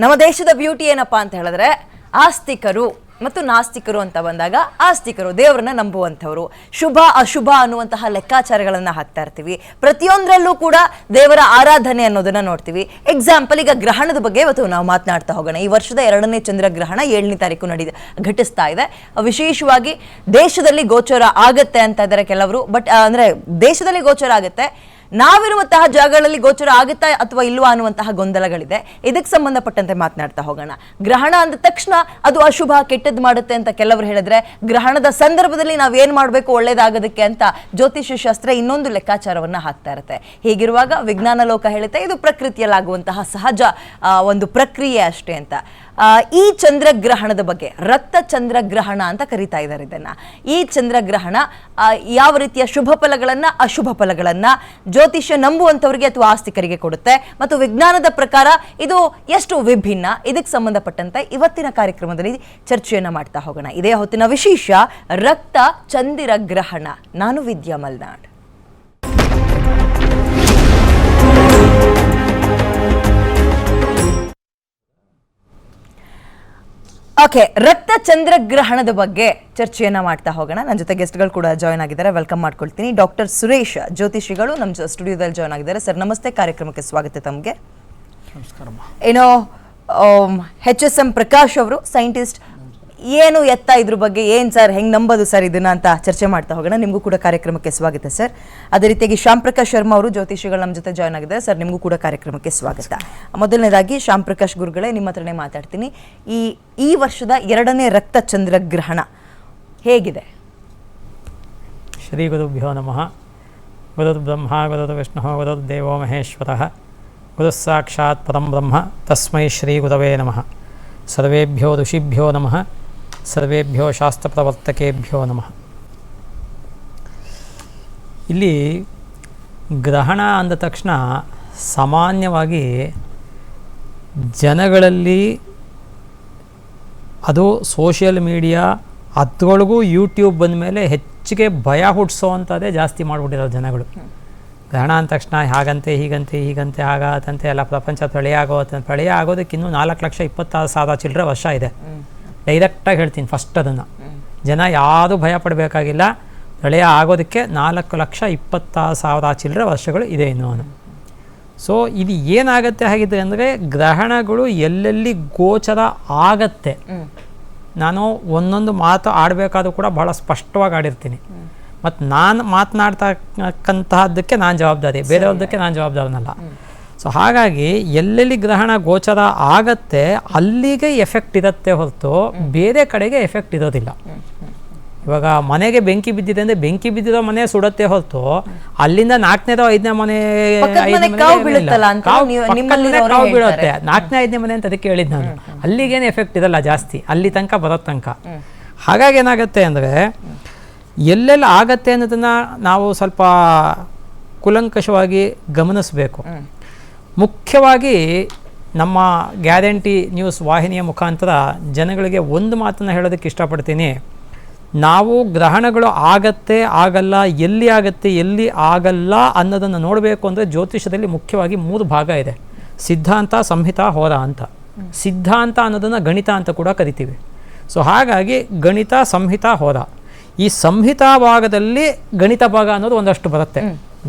ನಮ್ಮ ದೇಶದ ಬ್ಯೂಟಿ ಏನಪ್ಪಾ ಅಂತ ಹೇಳಿದ್ರೆ ಆಸ್ತಿಕರು ಮತ್ತು ನಾಸ್ತಿಕರು ಅಂತ ಬಂದಾಗ ಆಸ್ತಿಕರು ದೇವರನ್ನ ನಂಬುವಂಥವ್ರು, ಶುಭ ಅಶುಭ ಅನ್ನುವಂತಹ ಲೆಕ್ಕಾಚಾರಗಳನ್ನ ಹಾಕ್ತಾ ಇರ್ತೀವಿ. ಪ್ರತಿಯೊಂದರಲ್ಲೂ ಕೂಡ ದೇವರ ಆರಾಧನೆ ಅನ್ನೋದನ್ನ ನೋಡ್ತೀವಿ. ಎಕ್ಸಾಂಪಲ್, ಈಗ ಗ್ರಹಣದ ಬಗ್ಗೆ ಇವತ್ತು ನಾವು ಮಾತನಾಡ್ತಾ ಹೋಗೋಣ. ಈ ವರ್ಷದ 2ನೇ ಚಂದ್ರಗ್ರಹಣ 7ನೇ ತಾರೀಕು ಘಟಿಸ್ತಾ ಇದೆ. ವಿಶೇಷವಾಗಿ ದೇಶದಲ್ಲಿ ಗೋಚರ ಆಗತ್ತೆ ಅಂತ ಇದ್ದಾರೆ ಕೆಲವರು. ಬಟ್ ಅಂದ್ರೆ ದೇಶದಲ್ಲಿ ಗೋಚರ ಆಗುತ್ತೆ, ನಾವಿರುವಂತಹ ಜಾಗಗಳಲ್ಲಿ ಗೋಚರ ಆಗುತ್ತಾ ಅಥವಾ ಇಲ್ವಾ ಅನ್ನುವಂತಹ ಗೊಂದಲಗಳಿದೆ. ಇದಕ್ಕೆ ಸಂಬಂಧಪಟ್ಟಂತೆ ಮಾತನಾಡ್ತಾ ಹೋಗೋಣ. ಗ್ರಹಣ ಅಂದ ತಕ್ಷಣ ಅದು ಅಶುಭ ಕೆಟ್ಟದ್ದು ಮಾಡುತ್ತೆ ಅಂತ ಕೆಲವರು ಹೇಳಿದ್ರೆ, ಗ್ರಹಣದ ಸಂದರ್ಭದಲ್ಲಿ ನಾವು ಏನ್ ಮಾಡಬೇಕು ಒಳ್ಳೇದಾಗೋದಕ್ಕೆ ಅಂತ ಜ್ಯೋತಿಷ್ಯ ಶಾಸ್ತ್ರ ಇನ್ನೊಂದು ಲೆಕ್ಕಾಚಾರವನ್ನ ಹಾಕ್ತಾ ಇರುತ್ತೆ. ಹೀಗಿರುವಾಗ ವಿಜ್ಞಾನ ಲೋಕ ಹೇಳುತ್ತೆ ಇದು ಪ್ರಕೃತಿಯಲ್ಲಾಗುವಂತಹ ಸಹಜ ಒಂದು ಪ್ರಕ್ರಿಯೆ ಅಷ್ಟೇ ಅಂತ. ಈ ಚಂದ್ರಗ್ರಹಣದ ಬಗ್ಗೆ ರಕ್ತ ಚಂದ್ರಗ್ರಹಣ ಅಂತ ಕರೀತಾ ಇದ್ದಾರೆ ಇದನ್ನ. ಈ ಚಂದ್ರಗ್ರಹಣ ಯಾವ ರೀತಿಯ ಶುಭ ಫಲಗಳನ್ನ ಅಶುಭ ಫಲಗಳನ್ನ ಜ್ಯೋತಿಷ್ಯ ನಂಬುವಂಥವರಿಗೆ ಅಥವಾ ಆಸ್ತಿಕರಿಗೆ ಕೊಡುತ್ತೆ ಮತ್ತು ವಿಜ್ಞಾನದ ಪ್ರಕಾರ ಇದು ಎಷ್ಟು ವಿಭಿನ್ನ, ಇದಕ್ಕೆ ಸಂಬಂಧಪಟ್ಟಂತೆ ಇವತ್ತಿನ ಕಾರ್ಯಕ್ರಮದಲ್ಲಿ ಚರ್ಚೆಯನ್ನ ಮಾಡ್ತಾ ಹೋಗೋಣ. ಇದೇ ಹೊತ್ತಿನ ವಿಶೇಷ ರಕ್ತ ಚಂದಿರಗ್ರಹಣ. ನಾನು ವಿದ್ಯಾ ಮಲ್ನಾಡ್. ಓಕೆ, ರಕ್ತ ಚಂದ್ರಗ್ರಹಣದ ಬಗ್ಗೆ ಚರ್ಚೆಯನ್ನ ಮಾಡ್ತಾ ಹೋಗೋಣ. ನನ್ನ ಜೊತೆ ಗೆಸ್ಟ್ಗಳು ಕೂಡ ಜಾಯ್ನ್ ಆಗಿದ್ದಾರೆ. ವೆಲ್ಕಮ್ ಮಾಡ್ಕೊಳ್ತೀನಿ. ಡಾಕ್ಟರ್ ಸುರೇಶ್ ಜ್ಯೋತಿಷಿಗಳು ನಮ್ಮ ಸ್ಟುಡಿಯೋದಲ್ಲಿ ಜಾಯ್ನ್ ಆಗಿದ್ದಾರೆ. ಸರ್ ನಮಸ್ತೆ, ಕಾರ್ಯಕ್ರಮಕ್ಕೆ ಸ್ವಾಗತ ತಮಗೆ. ನಮಸ್ಕಾರ. ಏನೋ HSM ಪ್ರಕಾಶ್ ಅವರು ಸೈಂಟಿಸ್ಟ್, ಏನು ಎತ್ತ ಇದ್ರ ಬಗ್ಗೆ ಏನು ಸರ್, ಹೆಂಗೆ ನಂಬೋದು ಸರ್ ಇದನ್ನ ಅಂತ ಚರ್ಚೆ ಮಾಡ್ತಾ ಹೋಗೋಣ. ನಿಮಗೂ ಕೂಡ ಕಾರ್ಯಕ್ರಮಕ್ಕೆ ಸ್ವಾಗತ ಸರ್. ಅದೇ ರೀತಿಯಾಗಿ ಶ್ಯಾಮ್ ಪ್ರಕಾಶ್ ಶರ್ಮಾ ಅವರು ಜ್ಯೋತಿಷಿಗಳು ನಮ್ಮ ಜೊತೆ ಜಾಯ್ನ್ ಆಗಿದ್ದಾರೆ. ಸರ್ ನಿಮಗೂ ಕೂಡ ಕಾರ್ಯಕ್ರಮಕ್ಕೆ ಸ್ವಾಗತ. ಮೊದಲನೇದಾಗಿ ಶ್ಯಾಮ್ ಪ್ರಕಾಶ್ ಗುರುಗಳೇ, ನಿಮ್ಮ ಹತ್ರನೇ ಮಾತಾಡ್ತೀನಿ. ಈ ವರ್ಷದ 2ನೇ ರಕ್ತ ಚಂದ್ರಗ್ರಹಣ ಹೇಗಿದೆ? ಶ್ರೀ ಗುರುಭ್ಯೋ ನಮಃ. ಗುರುರ್ ಬ್ರಹ್ಮ ಗುರುರ್ ವಿಷ್ಣು ಗುರುರ್ ದೇವೋ ಮಹೇಶ್ವರಃ ಗುರುರ್ ಸಾಕ್ಷಾತ್ ಪರಂ ಬ್ರಹ್ಮ ತಸ್ಮೈ ಶ್ರೀ ಗುರವೇ ನಮಃ. ಸರ್ವೇಭ್ಯೋ ಋಷಿಭ್ಯೋ ನಮಃ, ಸರ್ವೇಭ್ಯೋ ಶಾಸ್ತ್ರ ಪ್ರವರ್ತಕೇಭ್ಯೋ ನಮಃ. ಇಲ್ಲಿ ಗ್ರಹಣ ಅಂದ ತಕ್ಷಣ ಸಾಮಾನ್ಯವಾಗಿ ಜನಗಳಲ್ಲಿ, ಅದು ಸೋಷಿಯಲ್ ಮೀಡಿಯಾ ಅದರೊಳಗೂ ಯೂಟ್ಯೂಬ್ ಬಂದ ಮೇಲೆ ಹೆಚ್ಚಿಗೆ ಭಯ ಹುಟ್ಟಿಸೋ ಅಂಥದ್ದೇ ಜಾಸ್ತಿ ಮಾಡಿಬಿಟ್ಟಿರೋ ಜನಗಳು. ಗ್ರಹಣ ಅಂದ ತಕ್ಷಣ ಹಾಗಂತೆ ಹೀಗಂತೆ ಆಗತ್ತಂತೆ, ಎಲ್ಲ ಪ್ರಪಂಚ ಪ್ರಳಯ ಆಗೋದಕ್ಕೆ ಇನ್ನೂ 4,26,000 ಚಿಲ್ಲರೆ ವರ್ಷ ಇದೆ. ಡೈರೆಕ್ಟಾಗಿ ಹೇಳ್ತೀನಿ ಫಸ್ಟ್ ಅದನ್ನು. ಜನ ಯಾರೂ ಭಯ ಪಡಬೇಕಾಗಿಲ್ಲ. ಪ್ರಳಯ ಆಗೋದಕ್ಕೆ 4,26,000 ಚಿಲ್ಲರೆ ವರ್ಷಗಳು ಇದೆ ಇನ್ನೂ. ಸೊ ಇದು ಏನಾಗುತ್ತೆ ಹಾಗಿದ್ರೆ ಅಂದರೆ, ಗ್ರಹಣಗಳು ಎಲ್ಲೆಲ್ಲಿ ಗೋಚರ ಆಗತ್ತೆ, ನಾನು ಒಂದೊಂದು ಮಾತು ಆಡಬೇಕಾದ್ರೂ ಕೂಡ ಭಾಳ ಸ್ಪಷ್ಟವಾಗಿ ಆಡಿರ್ತೀನಿ. ಮತ್ತು ನಾನು ಮಾತನಾಡ್ತಕ್ಕಂತಹದ್ದಕ್ಕೆ ನಾನು ಜವಾಬ್ದಾರಿ, ಬೇರೆಯವ್ರದಕ್ಕೆ ನಾನು ಜವಾಬ್ದಾರನಲ್ಲ. ಸೊ ಹಾಗಾಗಿ ಎಲ್ಲೆಲ್ಲಿ ಗ್ರಹಣ ಗೋಚರ ಆಗತ್ತೆ ಅಲ್ಲಿಗೆ ಎಫೆಕ್ಟ್ ಇರುತ್ತೆ ಹೊರತು ಬೇರೆ ಕಡೆಗೆ ಎಫೆಕ್ಟ್ ಇರೋದಿಲ್ಲ. ಇವಾಗ ಮನೆಗೆ ಬೆಂಕಿ ಬಿದ್ದಿದೆ ಅಂದರೆ ಬೆಂಕಿ ಬಿದ್ದಿರೋ ಮನೆ ಸುಡತ್ತೆ ಹೊರತು ಅಲ್ಲಿಂದ 4ನೇದೋ 5ನೇ ಮನೆ ಕಾವು ಬೀಳುತ್ತೆ. 4ನೇ 5ನೇ ಮನೆ ಅಂತ ಅದಕ್ಕೆ ಹೇಳಿದ್ದು ನಾನು. ಅಲ್ಲಿಗೇನು ಎಫೆಕ್ಟ್ ಇರಲ್ಲ ಜಾಸ್ತಿ, ಅಲ್ಲಿ ತನಕ ಬರೋ ತನಕ. ಹಾಗಾಗಿ ಏನಾಗುತ್ತೆ ಅಂದರೆ, ಎಲ್ಲೆಲ್ಲ ಆಗತ್ತೆ ಅನ್ನೋದನ್ನು ನಾವು ಸ್ವಲ್ಪ ಕೂಲಂಕಷವಾಗಿ ಗಮನಿಸಬೇಕು. ಮುಖ್ಯವಾಗಿ ನಮ್ಮ ಗ್ಯಾರಂಟಿ ನ್ಯೂಸ್ ವಾಹಿನಿಯ ಮುಖಾಂತರ ಜನಗಳಿಗೆ ಒಂದು ಮಾತನ್ನು ಹೇಳೋದಕ್ಕೆ ಇಷ್ಟಪಡ್ತೀನಿ. ನಾವು ಗ್ರಹಣಗಳು ಆಗತ್ತೆ ಆಗಲ್ಲ, ಎಲ್ಲಿ ಆಗತ್ತೆ ಎಲ್ಲಿ ಆಗಲ್ಲ ಅನ್ನೋದನ್ನು ನೋಡಬೇಕು ಅಂದರೆ ಜ್ಯೋತಿಷದಲ್ಲಿ ಮುಖ್ಯವಾಗಿ 3 ಭಾಗ ಇದೆ: ಸಿದ್ಧಾಂತ, ಸಂಹಿತ, ಹೋರ ಅಂತ. ಸಿದ್ಧಾಂತ ಅನ್ನೋದನ್ನು ಗಣಿತ ಅಂತ ಕೂಡ ಕರಿತೀವಿ. ಸೊ ಹಾಗಾಗಿ ಗಣಿತ, ಸಂಹಿತ, ಹೋರ. ಈ ಸಂಹಿತಾ ಭಾಗದಲ್ಲಿ ಗಣಿತ ಭಾಗ ಅನ್ನೋದು ಒಂದಷ್ಟು ಬರುತ್ತೆ.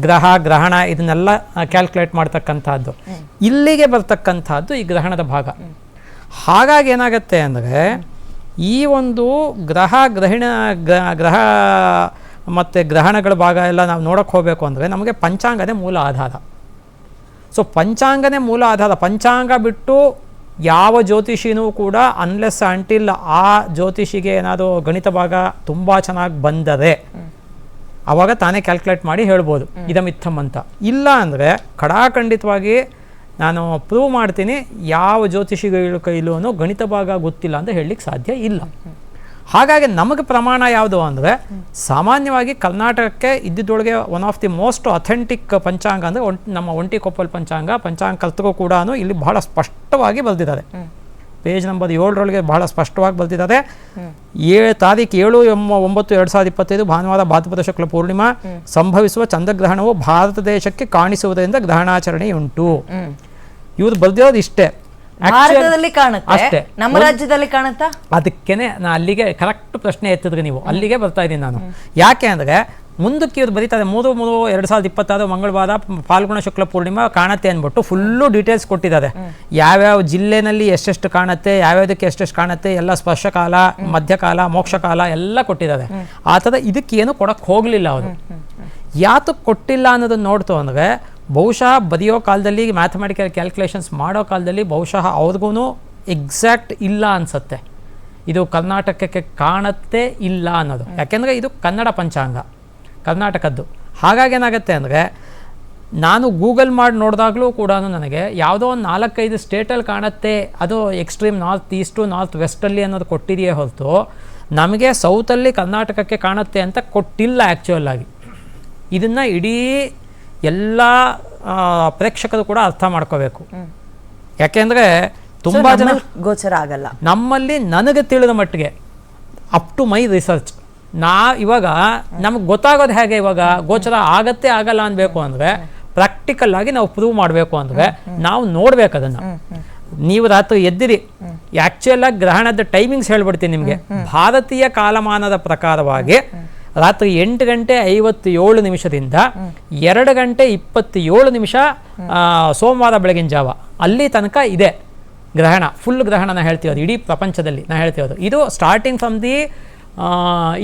ಗ್ರಹಣ ಇದನ್ನೆಲ್ಲ ಕ್ಯಾಲ್ಕುಲೇಟ್ ಮಾಡ್ತಕ್ಕಂಥದ್ದು. ಇಲ್ಲಿಗೆ ಬರ್ತಕ್ಕಂಥದ್ದು ಈ ಗ್ರಹಣದ ಭಾಗ. ಹಾಗಾಗಿ ಏನಾಗುತ್ತೆ ಅಂದರೆ, ಈ ಒಂದು ಗ್ರಹ ಮತ್ತು ಗ್ರಹಣಗಳ ಭಾಗ ಎಲ್ಲ ನಾವು ನೋಡೋಕ್ಕೆ ಹೋಗಬೇಕು ಅಂದರೆ ನಮಗೆ ಪಂಚಾಂಗನೇ ಮೂಲ ಆಧಾರ. ಸೊ ಪಂಚಾಂಗನೇ ಮೂಲ ಆಧಾರ. ಪಂಚಾಂಗ ಬಿಟ್ಟು ಯಾವ ಜ್ಯೋತಿಷಿನೂ ಕೂಡ ಅನ್ಲೆಸ್ ಅಂಟಿಲ್ ಆ ಜ್ಯೋತಿಷಿಗೆ ಏನಾದರೂ ಗಣಿತ ಭಾಗ ತುಂಬ ಚೆನ್ನಾಗಿ ಬಂದರೆ ಆವಾಗ ತಾನೇ ಕ್ಯಾಲ್ಕುಲೇಟ್ ಮಾಡಿ ಹೇಳ್ಬೋದು ಇದಮಿತ್ತಮ್ ಅಂತ. ಇಲ್ಲ ಅಂದರೆ ಖಡಾಖಂಡಿತವಾಗಿ ನಾನು ಪ್ರೂವ್ ಮಾಡ್ತೀನಿ, ಯಾವ ಜ್ಯೋತಿಷಿಗಳ ಕೈಲೂ ಗಣಿತ ಭಾಗ ಗೊತ್ತಿಲ್ಲ ಅಂತ ಹೇಳಲಿಕ್ಕೆ ಸಾಧ್ಯ ಇಲ್ಲ. ಹಾಗಾಗಿ ನಮಗೆ ಪ್ರಮಾಣ ಯಾವುದು ಅಂದರೆ, ಸಾಮಾನ್ಯವಾಗಿ ಕರ್ನಾಟಕಕ್ಕೆ ಇದ್ದಿದ್ದೊಳಗೆ one of the most authentic ಪಂಚಾಂಗ ಅಂದರೆ ನಮ್ಮ ಒಂಟಿಕೊಪ್ಪಲ್ ಪಂಚಾಂಗರ್ತರು ಕೂಡ ಇಲ್ಲಿ ಬಹಳ ಸ್ಪಷ್ಟವಾಗಿ ಬರೆದಿದ್ದಾರೆ. ಪೇಜ್ ನಂಬರ್ 7ರೊಳಗೆ ಬಹಳ ಸ್ಪಷ್ಟವಾಗಿ ಬರೆದಿದ್ದಾರೆ. ತಾರೀಕು 7/9/2025 ಭಾನುವಾರ ಭಾದ್ರಪದ ಶುಕ್ಲ ಪೂರ್ಣಿಮಾ ಸಂಭವಿಸುವ ಚಂದ್ರಗ್ರಹಣವು ಭಾರತ ದೇಶಕ್ಕೆ ಕಾಣಿಸುವುದರಿಂದ ಗ್ರಹಣಾಚರಣೆಯುಂಟು. ಇವ್ರು ಬರೆದಿರೋದು ಇಷ್ಟೇ. ಭಾರತದಲ್ಲಿ ಕಾಣುತ್ತೆ, ಅಷ್ಟೇ. ನಮ್ಮ ರಾಜ್ಯದಲ್ಲಿ ಕಾಣುತ್ತಾ? ಅದಕ್ಕೇನೆ ನಾ ಅಲ್ಲಿಗೆ ಕರೆಕ್ಟ್ ಪ್ರಶ್ನೆ ಎತ್ತಿದ್ರೆ ನೀವು ಅಲ್ಲಿಗೆ ಬರ್ತಾ ಇದ್ದೀನಿ ನಾನು. ಯಾಕೆ ಅಂದರೆ ಮುಂದಕ್ಕೆ ಇವ್ರು ಬರೀತಾರೆ 3/3/2026 ಮಂಗಳವಾರ ಫಾಲ್ಗುಣ ಶುಕ್ಲ ಪೂರ್ಣಿಮಾ ಕಾಣತ್ತೆ ಅಂದ್ಬಿಟ್ಟು ಫುಲ್ಲು ಡೀಟೇಲ್ಸ್ ಕೊಟ್ಟಿದ್ದಾರೆ. ಯಾವ್ಯಾವ ಜಿಲ್ಲೆನಲ್ಲಿ ಎಷ್ಟೆಷ್ಟು ಕಾಣತ್ತೆ, ಯಾವ್ಯಾವುದಕ್ಕೆ ಎಷ್ಟೆಷ್ಟು ಕಾಣತ್ತೆ, ಎಲ್ಲ ಸ್ಪರ್ಶಕಾಲ, ಮಧ್ಯಕಾಲ, ಮೋಕ್ಷಕಾಲ ಎಲ್ಲ ಕೊಟ್ಟಿದ್ದಾರೆ. ಆ ಥರ ಇದಕ್ಕೇನು ಕೊಡಕ್ಕೆ ಹೋಗಲಿಲ್ಲ ಅವರು. ಯಾತಕ್ಕೆ ಕೊಟ್ಟಿಲ್ಲ ಅನ್ನೋದನ್ನು ನೋಡ್ತು ಅಂದರೆ ಬಹುಶಃ ಬರೆಯೋ ಕಾಲದಲ್ಲಿ ಮ್ಯಾಥಮೆಟಿಕಲ್ ಕ್ಯಾಲ್ಕುಲೇಷನ್ಸ್ ಮಾಡೋ ಕಾಲದಲ್ಲಿ ಬಹುಶಃ ಅವ್ರಿಗೂ ಎಕ್ಸಾಕ್ಟ್ ಇಲ್ಲ ಅನಿಸುತ್ತೆ. ಇದು ಕರ್ನಾಟಕಕ್ಕೆ ಕಾಣತ್ತೆ ಇಲ್ಲ ಅನ್ನೋದು. ಯಾಕೆಂದರೆ ಇದು ಕನ್ನಡ ಪಂಚಾಂಗ, ಕರ್ನಾಟಕದ್ದು. ಹಾಗಾಗಿ ಏನಾಗುತ್ತೆ ಅಂದರೆ ನಾನು ಗೂಗಲ್ ಮಾಡಿ ನೋಡಿದಾಗಲೂ ಕೂಡ ನನಗೆ ಯಾವುದೋ ಒಂದು 4-5 ಸ್ಟೇಟಲ್ಲಿ ಕಾಣುತ್ತೆ, ಅದು ಎಕ್ಸ್ಟ್ರೀಮ್ ನಾರ್ತ್ ಈಸ್ಟು ನಾರ್ತ್ ವೆಸ್ಟಲ್ಲಿ ಅನ್ನೋದು ಕೊಟ್ಟಿದೆಯೇ ಹೊರತು ನಮಗೆ ಸೌತಲ್ಲಿ ಕರ್ನಾಟಕಕ್ಕೆ ಕಾಣುತ್ತೆ ಅಂತ ಕೊಟ್ಟಿಲ್ಲ ಆ್ಯಕ್ಚುಯಲ್ ಆಗಿ. ಇದನ್ನು ಇಡೀ ಎಲ್ಲ ಪ್ರೇಕ್ಷಕರು ಕೂಡ ಅರ್ಥ ಮಾಡ್ಕೋಬೇಕು. ಯಾಕೆಂದರೆ ತುಂಬ ಜನ ಗೋಚರ ಆಗಲ್ಲ ನಮ್ಮಲ್ಲಿ. ನನಗೆ ತಿಳಿದ ಮಟ್ಟಿಗೆ ಅಪ್ ಟು ಮೈ ರಿಸರ್ಚ್ ಇವಾಗ ನಮಗೆ ಗೊತ್ತಾಗೋದು ಹೇಗೆ, ಇವಾಗ ಗೋಚರ ಆಗತ್ತೆ ಆಗಲ್ಲ ಅನ್ಬೇಕು ಅಂದರೆ ಪ್ರಾಕ್ಟಿಕಲ್ ಆಗಿ ನಾವು ಪ್ರೂವ್ ಮಾಡಬೇಕು ಅಂದರೆ ನಾವು ನೋಡ್ಬೇಕು ಅದನ್ನು. ನೀವು ರಾತ್ರಿ ಎದ್ದಿರಿ, ಆ್ಯಕ್ಚುಯಲ್ ಆಗಿ ಗ್ರಹಣದ ಟೈಮಿಂಗ್ಸ್ ಹೇಳ್ಬಿಡ್ತೀನಿ ನಿಮಗೆ. ಭಾರತೀಯ ಕಾಲಮಾನದ ಪ್ರಕಾರವಾಗಿ ರಾತ್ರಿ 8:57 2:27 ಸೋಮವಾರ ಬೆಳಗಿನ ಜಾವ ಅಲ್ಲಿ ತನಕ ಇದೆ ಗ್ರಹಣ. ಫುಲ್ ಗ್ರಹಣ ನಾ ಹೇಳ್ತಿರೋದು ಇಡೀ ಪ್ರಪಂಚದಲ್ಲಿ ನಾ ಹೇಳ್ತಿರೋದು. ಇದು starting from the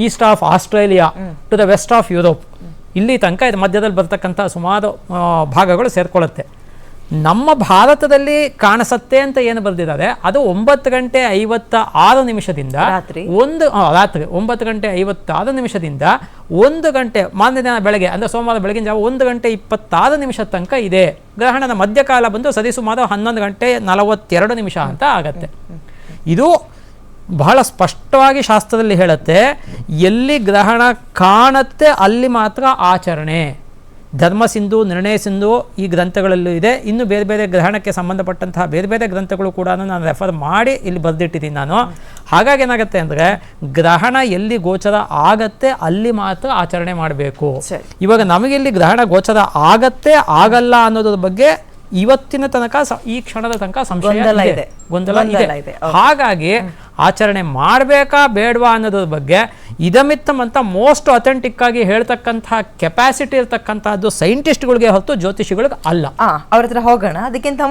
east of Australia to the west of Europe, ಇಲ್ಲಿ ತನಕ ಇದು ಮಧ್ಯದಲ್ಲಿ ಬರ್ತಕ್ಕಂಥ ಸುಮಾರು ಭಾಗಗಳು ಸೇರ್ಕೊಳ್ಳುತ್ತೆ. ನಮ್ಮ ಭಾರತದಲ್ಲಿ ಕಾಣಿಸುತ್ತೆ ಅಂತ ಏನು ಬರೆದಿದ್ದಾರೆ ಅದು 9:56 ರಾತ್ರಿ 9:56 1 ಗಂಟೆ ಮಾರನೇ ದಿನ ಬೆಳಗ್ಗೆ ಅಂದರೆ ಸೋಮವಾರ ಬೆಳಗಿನ ಜಾವ 1:26 ತನಕ ಇದೆ. ಗ್ರಹಣದ ಮಧ್ಯಕಾಲ ಬಂದು ಸರಿಸುಮಾರು 11:42 ಅಂತ ಆಗತ್ತೆ. ಇದು ಬಹಳ ಸ್ಪಷ್ಟವಾಗಿ ಶಾಸ್ತ್ರದಲ್ಲಿ ಹೇಳುತ್ತೆ, ಎಲ್ಲಿ ಗ್ರಹಣ ಕಾಣುತ್ತೆ ಅಲ್ಲಿ ಮಾತ್ರ ಆಚರಣೆ. ಧರ್ಮಸಿಂಧು, ನಿರ್ಣಯ ಸಿಂಧು ಈ ಗ್ರಂಥಗಳಲ್ಲೂ ಇದೆ. ಇನ್ನು ಬೇರೆ ಬೇರೆ ಗ್ರಹಣಕ್ಕೆ ಸಂಬಂಧಪಟ್ಟಂತಹ ಬೇರೆ ಬೇರೆ ಗ್ರಂಥಗಳು ಕೂಡ ನಾನು ರೆಫರ್ ಮಾಡಿ ಇಲ್ಲಿ ಬರೆದಿಟ್ಟಿದ್ದೀನಿ ನಾನು. ಹಾಗಾಗಿ ಏನಾಗುತ್ತೆ ಅಂದರೆ ಗ್ರಹಣ ಎಲ್ಲಿ ಗೋಚರ ಆಗತ್ತೆ ಅಲ್ಲಿ ಮಾತ್ರ ಆಚರಣೆ ಮಾಡಬೇಕು. ಇವಾಗ ನಮಗೆಲ್ಲಿ ಗ್ರಹಣ ಗೋಚರ ಆಗತ್ತೆ ಆಗಲ್ಲ ಅನ್ನೋದ್ರ ಬಗ್ಗೆ ಇವತ್ತಿನ ತನಕ ಈ ಕ್ಷಣದ ತನಕ ಸಂಶಯ ಇದೆ, ಗೊಂದಲ ಇದೆ. ಹಾಗಾಗಿ ಆಚರಣೆ ಮಾಡಬೇಕಾ ಬೇಡವಾ ಅನ್ನೋದ್ರ ಬಗ್ಗೆ ಇದಮಿತ್ತಮ್ ಅಂತ ಮೋಸ್ಟ್ ಅಥೆಂಟಿಕ್ ಆಗಿ ಹೇಳ್ತಕ್ಕಂತಹ ಕೆಪಾಸಿಟಿ ಇರ್ತಕ್ಕಂಥದ್ದು ಸೈಂಟಿಸ್ಟ್ಗಳಿಗೆ ಹೊರತು ಜ್ಯೋತಿಷಿಗಳಿಗೆ ಅಲ್ಲ. ಅವ್ರ ಹತ್ರ ಹೋಗೋಣ. ಅದಕ್ಕಿಂತ ಮುಂಚೆ